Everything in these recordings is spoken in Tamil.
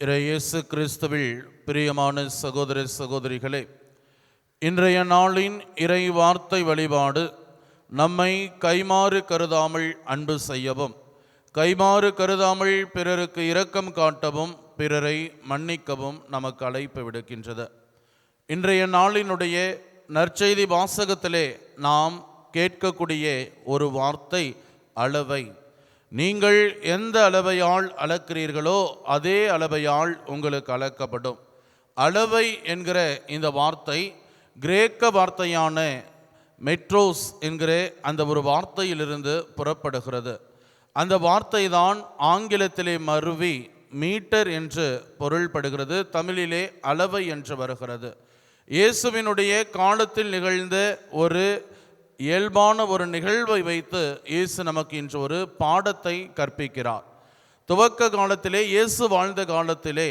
இயேசு கிறிஸ்துவில் பிரியமான சகோதர சகோதரிகளே, இன்றைய நாளின் இறை வார்த்தை வழிபாடு நம்மை கைமாறு கருதாமல் அன்பு செய்யவும், கைமாறு கருதாமல் பிறருக்கு இரக்கம் காட்டவும், பிறரை மன்னிக்கவும் நமக்கு அழைப்பு விடுக்கின்றது. இன்றைய நாளினுடைய நற்செய்தி வாசகத்திலே நாம் கேட்கக்கூடிய ஒரு வார்த்தை அளவை. நீங்கள் எந்த அளவையால் அளக்கிறீர்களோ அதே அளவையால் உங்களுக்கு அளக்கப்படும். அளவை என்கிற இந்த வார்த்தை கிரேக்க வார்த்தையான மெட்ரோஸ் என்கிற அந்த ஒரு வார்த்தையிலிருந்து புறப்படுகிறது. அந்த வார்த்தை தான் ஆங்கிலத்திலே மருவி மீட்டர் என்று பொருள்படுகிறது, தமிழிலே அளவை என்று வருகிறது. இயேசுவினுடைய காலத்தில் நிகழ்ந்த ஒரு இயல்பான ஒரு நிகழ்வை வைத்து இயேசு நமக்கு இன்று ஒரு பாடத்தை கற்பிக்கிறார். துவக்க காலத்திலே, இயேசு வாழ்ந்த காலத்திலே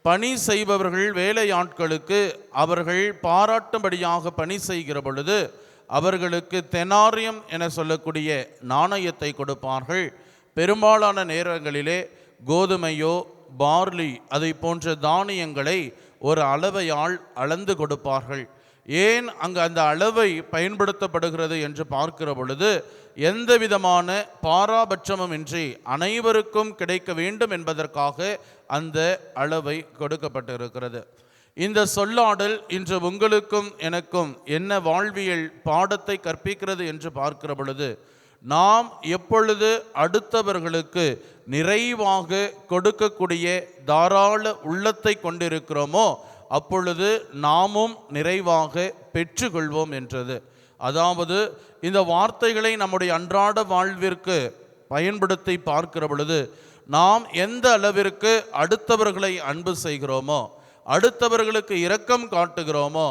பணி செய்பவர்கள் வேலையாட்களுக்கு அவர்கள் பாராட்டும்படியாக பணி செய்கிற பொழுது அவர்களுக்கு தெனாரியம் என சொல்லக்கூடிய நாணயத்தை கொடுப்பார்கள். பெரும்பாலான நேரங்களிலே கோதுமையோ பார்லி அதை போன்ற தானியங்களை ஒரு அளவையால் அளந்து கொடுப்பார்கள். ஏன் அங்கு அந்த அளவை பயன்படுத்தப்படுகிறது என்று பார்க்கிற பொழுது எந்த விதமான பாராபட்சமும் இன்றி அனைவருக்கும் கிடைக்க வேண்டும் என்பதற்காக அந்த அளவை கொடுக்கப்பட்டிருக்கிறது. இந்த சொல்லாடல் இன்று உங்களுக்கும் எனக்கும் என்ன வாழ்வியல் பாடத்தை கற்பிக்கிறது என்று பார்க்கிற பொழுது, நாம் எப்பொழுது அடுத்தவர்களுக்கு நிறைவாக கொடுக்கக்கூடிய தாராள உள்ளத்தை கொண்டிருக்கிறோமோ அப்பொழுது நாமும் நிறைவாக பெற்றுக்கொள்வோம் என்றது. அதாவது இந்த வார்த்தைகளை நம்முடைய அன்றாட வாழ்விற்கு பயன்படுத்தி பார்க்கிற பொழுது நாம் எந்த அளவிற்கு அடுத்தவர்களை அன்பு செய்கிறோமோ, அடுத்தவர்களுக்கு இரக்கம் காட்டுகிறோமோ,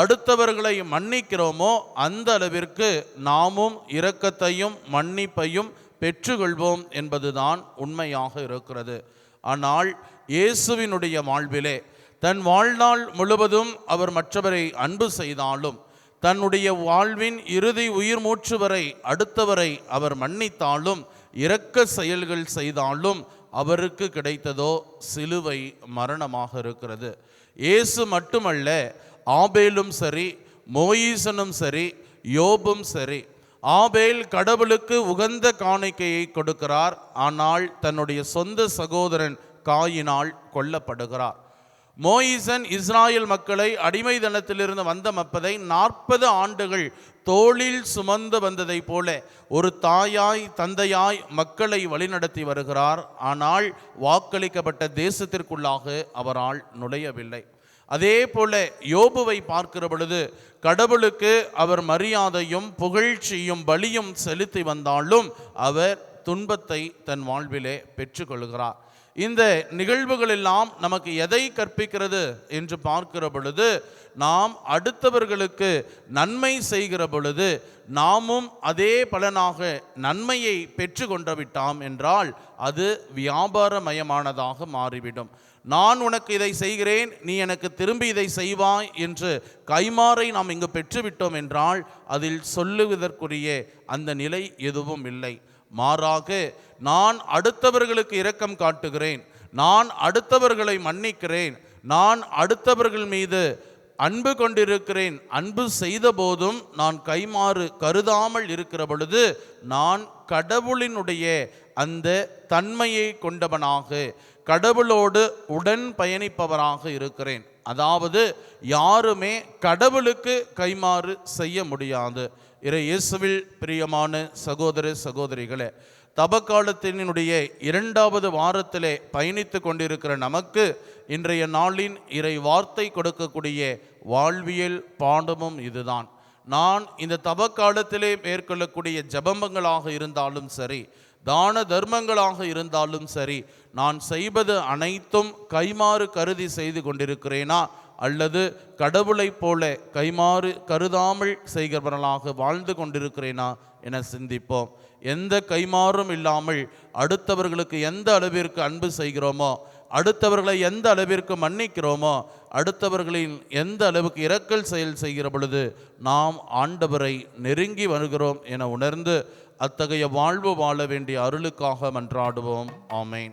அடுத்தவர்களை மன்னிக்கிறோமோ அந்த அளவிற்கு நாமும் இரக்கத்தையும் மன்னிப்பையும் பெற்றுக்கொள்வோம் என்பதுதான் உண்மையாக இருக்கிறது. ஆனால் இயேசுவினுடைய வாழ்விலே தன் வாழ்நாள் முழுவதும் அவர் மற்றவரை அன்பு செய்தாலும், தன்னுடைய வாழ்வின் இறுதி உயிர் மூச்சு வரை அடுத்தவரை அவர் மன்னித்தாலும், இரக்க செயல்கள் செய்தாலும் அவருக்கு கிடைத்ததோ சிலுவை மரணமாக இருக்கிறது. இயேசு மட்டுமல்ல, ஆபேலும் சரி, மோயிசனும் சரி, யோபும் சரி. ஆபேல் கடவுளுக்கு உகந்த காணிக்கையை கொடுக்கிறார், ஆனால் தன்னுடைய சொந்த சகோதரன் காயினால் கொல்லப்படுகிறார். மோயிசன் இஸ்ராயல் மக்களை அடிமைதனத்திலிருந்து வந்த மப்பதை 40 ஆண்டுகள் தோளில் சுமந்து வந்ததை போல ஒரு தாயாய் தந்தையாய் மக்களை வழிநடத்தி வருகிறார். ஆனால் வாக்களிக்கப்பட்ட தேசத்திற்குள்ளாக அவரால் நுழையவில்லை. அதே போல யோபுவை பார்க்கிற பொழுது கடவுளுக்கு அவர் மரியாதையும் புகழ்ச்சியும் பலியும் செலுத்தி வந்தாலும் அவர் துன்பத்தை தன் வாழ்விலே பெற்றுக்கொள்கிறார். இந்த நிகழ்வுகள் எல்லாம் நமக்கு எதை கற்பிக்கிறது என்று பார்க்கிற பொழுது, நாம் அடுத்தவர்களுக்கு நன்மை செய்கிற பொழுது நாமும் அதே பலனாக நன்மையை பெற்று கொண்டு விட்டோம் என்றால் அது வியாபாரமயமானதாக மாறிவிடும். நான் உனக்கு இதை செய்கிறேன், நீ எனக்கு திரும்பி இதை செய்வாய் என்று கைமாறை நாம் இங்கு பெற்றுவிட்டோம் என்றால் அதில் சொல்லுவதற்குரிய அந்த நிலை எதுவும் இல்லை. மாறாக நான் அடுத்தவர்களுக்கு இரக்கம் காட்டுகிறேன், நான் அடுத்தவர்களை மன்னிக்கிறேன், நான் அடுத்தவர்கள் மீது அன்பு கொண்டிருக்கிறேன். அன்பு செய்த போதும் நான் கைமாறு கருதாமல் இருக்கிற பொழுது நான் கடவுளினுடைய அந்த தன்மையை கொண்டவனாக, கடவுளோடு உடன் பயணிப்பவராக இருக்கிறேன். அதாவது யாருமே கடவுளுக்கு கைமாறு செய்ய முடியாது. இயேசுவில் பிரியமான சகோதர சகோதரிகளே, தபக்காலத்தினுடைய 2வது வாரத்திலே பயணித்து கொண்டிருக்கிற நமக்கு இன்றைய நாளின் இறை வார்த்தை கொடுக்கக்கூடிய வாழ்வியல் பாடமும் இதுதான். நான் இந்த தபக்காலத்திலே மேற்கொள்ளக்கூடிய ஜபங்களாக இருந்தாலும் சரி, தான தர்மங்களாக இருந்தாலும் சரி, நான் செய்வது அனைத்தும் கைமாறு கருதி செய்து கொண்டிருக்கிறேனா அல்லது கடவுளைப் போல கைமாறு கருதாமல் செய்கிறவர்களாக வாழ்ந்து கொண்டிருக்கிறேனா என சிந்திப்போம். எந்த கைமாறும் இல்லாமல் அடுத்தவர்களுக்கு எந்த அளவிற்கு அன்பு செய்கிறோமோ, அடுத்தவர்களை எந்த அளவிற்கு மன்னிக்கிறோமோ, அடுத்தவர்களின் எந்த அளவுக்கு இரக்கல் செயல் செய்கிற பொழுது நாம் ஆண்டவரை நெருங்கி வருகிறோம் என உணர்ந்து அத்தகைய வாழ்வு வாழ வேண்டிய அருளுக்காக மன்றாடுவோம். ஆமேன்.